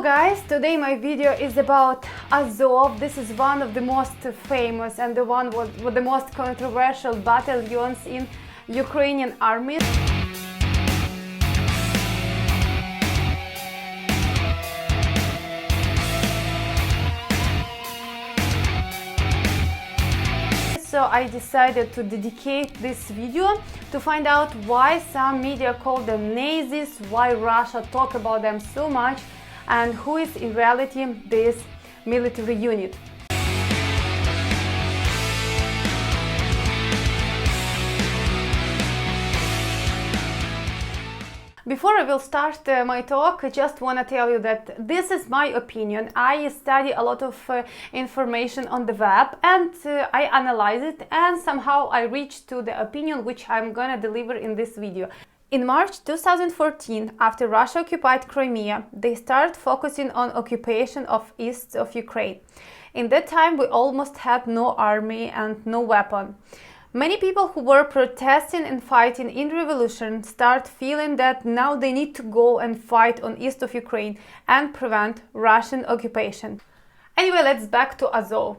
Hello guys, today my video is about Azov. This is one of the most famous and the one with the most controversial battalions in Ukrainian army. So I decided to dedicate this video to find out why some media call them Nazis, why Russia talk about them so much, and who is in reality this military unit. Before I will start my talk, I just want to tell you that this is my opinion. I study a lot of information on the web and I analyze it, and somehow I reached to the opinion which I'm gonna deliver in this video. In March 2014, after Russia occupied Crimea, they started focusing on occupation of east of Ukraine. In that time, we almost had no army and no weapon. Many people who were protesting and fighting in revolution start feeling that now they need to go and fight on east of Ukraine and prevent Russian occupation. Anyway, let's back to Azov.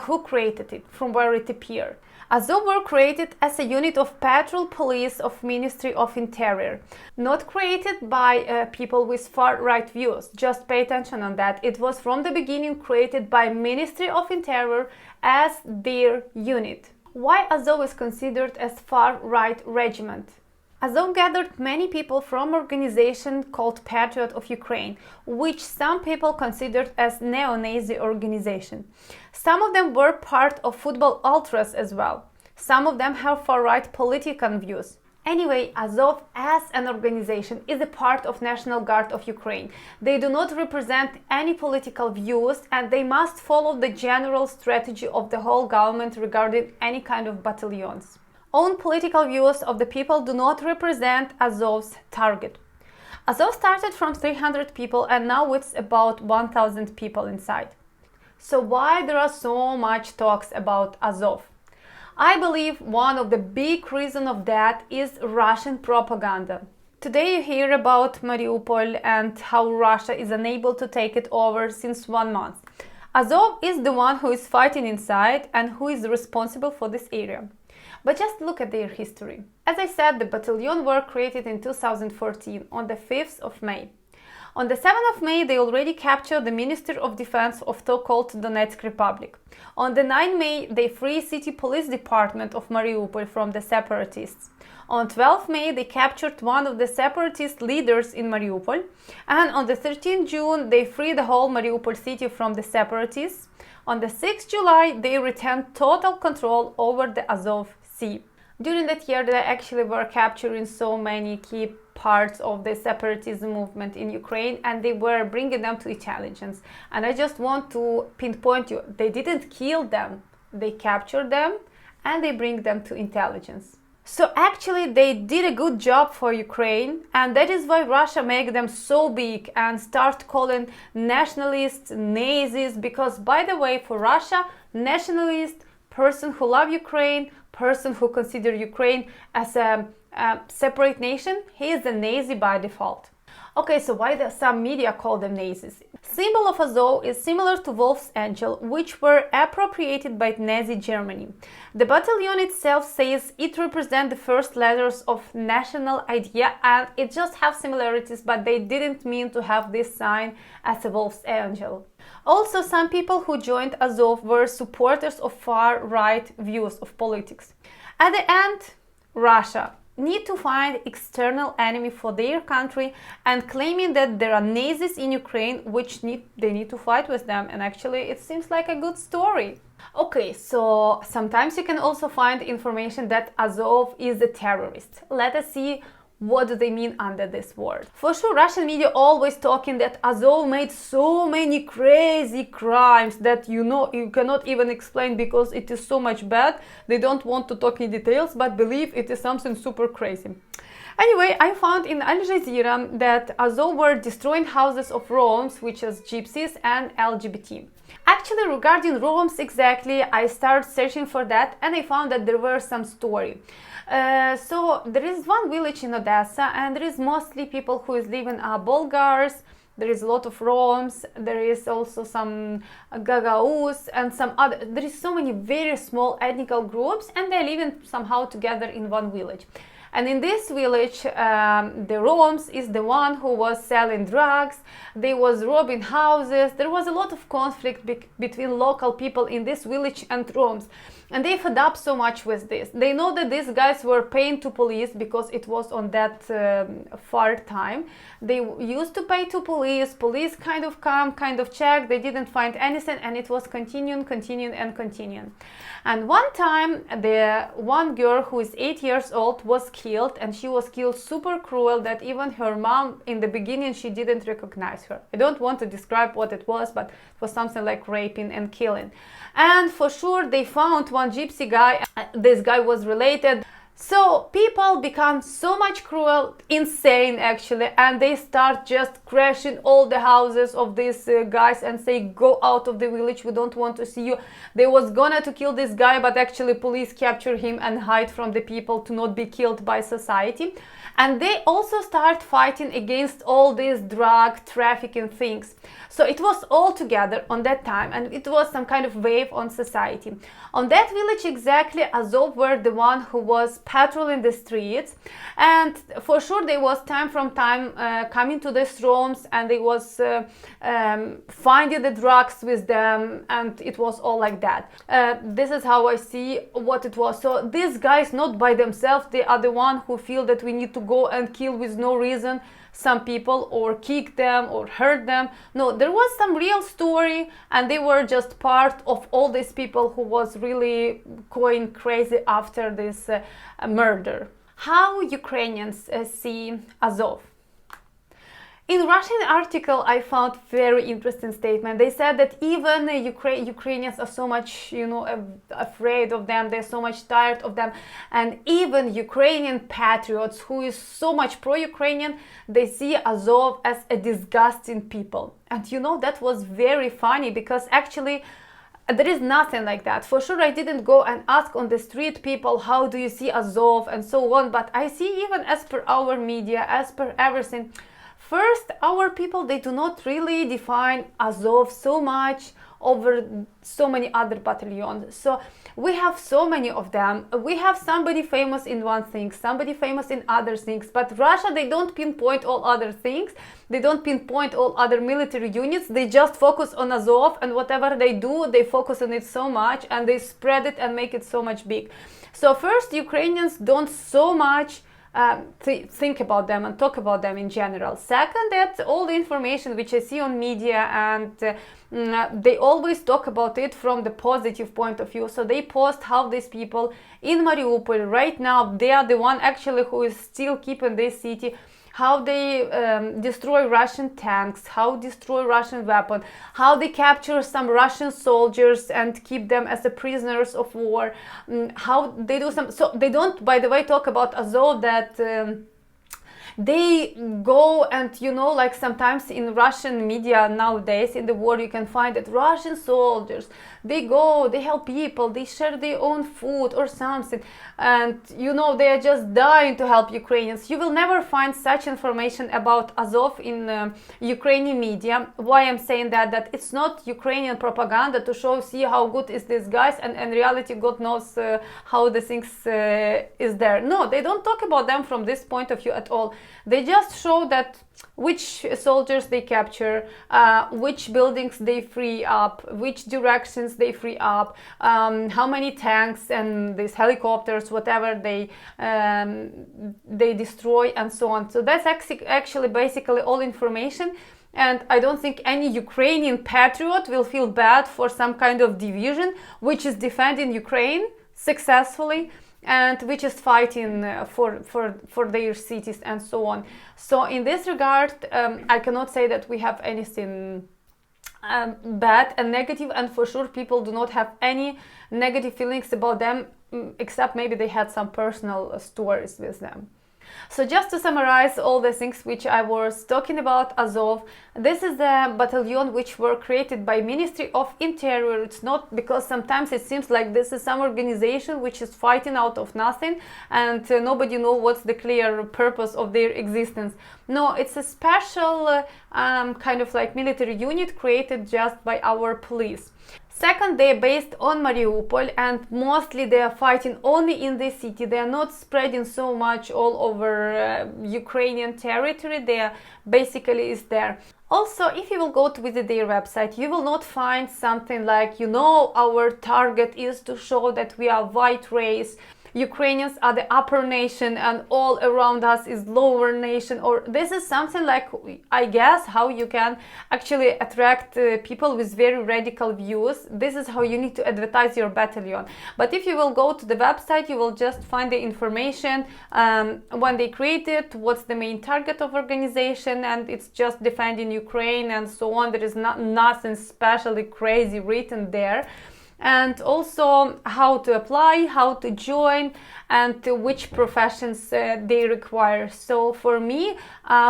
Who created it? From where it appeared? Azov were created as a unit of patrol police of Ministry of Interior, not created by people with far-right views. Just pay attention on that. It was from the beginning created by Ministry of Interior as their unit. Why Azov is considered as far-right regiment? Azov gathered many people from organization called Patriots of Ukraine, which some people considered as neo-Nazi organization. Some of them were part of football ultras as well. Some of them have far-right political views. Anyway, Azov as an organization is a part of National Guard of Ukraine. They do not represent any political views and they must follow the general strategy of the whole government regarding any kind of battalions. Own political views of the people do not represent Azov's target. Azov started from 300 people and now it's about 1,000 people inside. So why there are so much talks about Azov? I believe one of the big reasons of that is Russian propaganda. Today you hear about Mariupol and how Russia is unable to take it over since 1 month. Azov is the one who is fighting inside and who is responsible for this area. But just look at their history. As I said, the battalion were created in 2014 on the 5th of May. On the 7th of May, they already captured the Minister of Defense of so-called Donetsk Republic. On the 9th May, they free city police department of Mariupol from the separatists. On 12th May, they captured one of the separatist leaders in Mariupol. And on the 13th June, they free the whole Mariupol city from the separatists. On the 6th July, they retained total control over the Azov Sea. During that year, they actually were capturing so many key parts of the separatism movement in Ukraine and they were bringing them to intelligence. And I just want to pinpoint you, they didn't kill them, they captured them and they bring them to intelligence. So actually they did a good job for Ukraine, and that is why Russia make them so big and start calling nationalists Nazis, because by the way, for Russia, nationalist, person who love Ukraine, person who consider Ukraine as a separate nation, he is a Nazi by default. Okay, so why do some media call them Nazis? Symbol of Azov is similar to wolf's angel, which were appropriated by Nazi Germany. The battalion itself says it represents the first letters of national idea, and it just have similarities, but they didn't mean to have this sign as a wolf's angel. Also, some people who joined Azov were supporters of far-right views of politics. At the end, Russia need to find external enemy for their country and claiming that there are Nazis in Ukraine which they need to fight with them, and actually it seems like a good story. Okay, so sometimes you can also find information that Azov is a terrorist. Let us see what do they mean under this word. For sure, Russian media always talking that Azov made so many crazy crimes that you cannot even explain because it is so much bad. They don't want to talk in details, but believe it is something super crazy. Anyway, I found in Al Jazeera that Azov were destroying houses of Roms, which is gypsies and LGBT. Actually, regarding Roms exactly, I started searching for that and I found that there were some story. So there is one village in Odessa and there is mostly people who is living Bulgars, there is a lot of Roms, there is also some Gagauz and some other, there is so many very small ethnical groups, and they live in somehow together in one village. And in this village, the Roms is the one who was selling drugs, they was robbing houses, there was a lot of conflict between local people in this village and Roms. And they fed up so much with this. They know that these guys were paying to police because it was on that far time. They used to pay to police. Police kind of come, kind of check. They didn't find anything, and it was continuing. And one time, the one girl who is 8 years old was killed, and she was killed super cruel that even her mom, in the beginning, she didn't recognize her. I don't want to describe what it was, but it was something like raping and killing. And for sure, they found one gypsy guy. This guy was related. So people become so much cruel, insane actually, and they start just crashing all the houses of these guys and say, go out of the village, we don't want to see you. They was gonna to kill this guy, but actually police capture him and hide from the people to not be killed by society. And they also start fighting against all these drug trafficking things. So it was all together on that time, and it was some kind of wave on society. On that village exactly, Azov were the one who was patrolling the streets, and for sure there was time from time coming to these rooms, and they was finding the drugs with them, and it was all like that. This is how I see what it was. So these guys, not by themselves, they are the one who feel that we need to go and kill with no reason some people or kick them or hurt them. No, there was some real story, and they were just part of all these people who was really going crazy after this murder. How Ukrainians see Azov? In Russian article, I found very interesting statement. They said that even Ukrainians are so much, afraid of them. They're so much tired of them, and even Ukrainian patriots, who is so much pro-Ukrainian, they see Azov as a disgusting people. And that was very funny, because actually there is nothing like that. For sure, I didn't go and ask on the street people, how do you see Azov and so on, but I see, even as per our media, as per everything, first, our people, they do not really define Azov so much over so many other battalions. So we have so many of them. We have somebody famous in one thing, somebody famous in other things. But Russia, they don't pinpoint all other things. They don't pinpoint all other military units. They just focus on Azov, and whatever they do, they focus on it so much, and they spread it and make it so much big. So first, Ukrainians don't so much think about them and talk about them in general. Second, that all the information which I see on media, and they always talk about it from the positive point of view. So they post how these people in Mariupol right now, they are the one actually who is still keeping this city, how they destroy Russian tanks, how destroy Russian weapons, how they capture some Russian soldiers and keep them as the prisoners of war, how they do some. So they don't, by the way, talk about Azov, that they go and, like sometimes in Russian media nowadays in the war, you can find that Russian soldiers, they go, they help people, they share their own food or something, and they are just dying to help Ukrainians. You will never find such information about Azov in Ukrainian media. Why I'm saying that it's not Ukrainian propaganda to show, see how good is these guys, and in reality God knows how the things is there. No, they don't talk about them from this point of view at all. They just show that which soldiers they capture, which buildings they free up, which directions they free up, how many tanks and these helicopters, whatever they destroy, and so on. So that's actually basically all information. And I don't think any Ukrainian patriot will feel bad for some kind of division which is defending Ukraine successfully, and which is fighting for their cities and so on. So in this regard, I cannot say that we have anything bad and negative, and for sure people do not have any negative feelings about them, except maybe they had some personal stories with them. So just to summarize all the things which I was talking about, Azov, this is the battalion which were created by Ministry of Interior. It's not because sometimes it seems like this is some organization which is fighting out of nothing and nobody knows what's the clear purpose of their existence. No, it's a special kind of like military unit created just by our police. Second, they are based on Mariupol and mostly they are fighting only in the city. They are not spreading so much all over Ukrainian territory. They are basically is there. Also, if you will go to visit their website, you will not find something like, our target is to show that we are white race. Ukrainians are the upper nation and all around us is lower nation, or this is something like, I guess, how you can actually attract people with very radical views. This is how you need to advertise your battalion. But if you will go to the website, you will just find the information when they created, what's the main target of organization, and it's just defending Ukraine and so on. There is nothing specially crazy written there. And also how to apply, how to join, and which professions they require. So for me,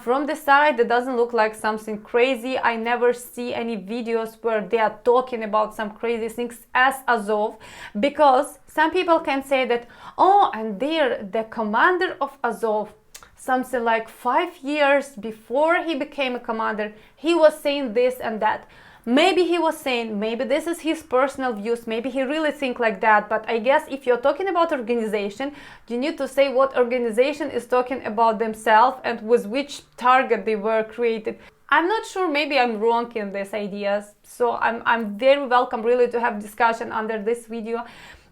from the side, it doesn't look like something crazy. I never see any videos where they are talking about some crazy things as Azov, because some people can say that, oh, and they're the commander of Azov. Something like 5 years before he became a commander, he was saying this and that. Maybe he was saying, maybe this is his personal views, maybe he really think like that, but I guess if you're talking about organization, you need to say what organization is talking about themselves and with which target they were created. I'm not sure, maybe I'm wrong in these ideas, so I'm very welcome really to have discussion under this video,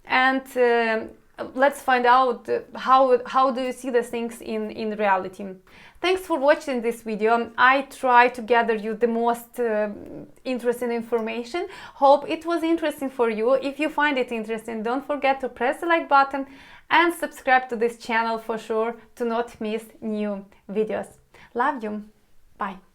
and let's find out how do you see the things in reality. Thanks for watching this video. I try to gather you the most interesting information. Hope it was interesting for you. If you find it interesting, don't forget to press the like button and subscribe to this channel for sure to not miss new videos. Love you. Bye.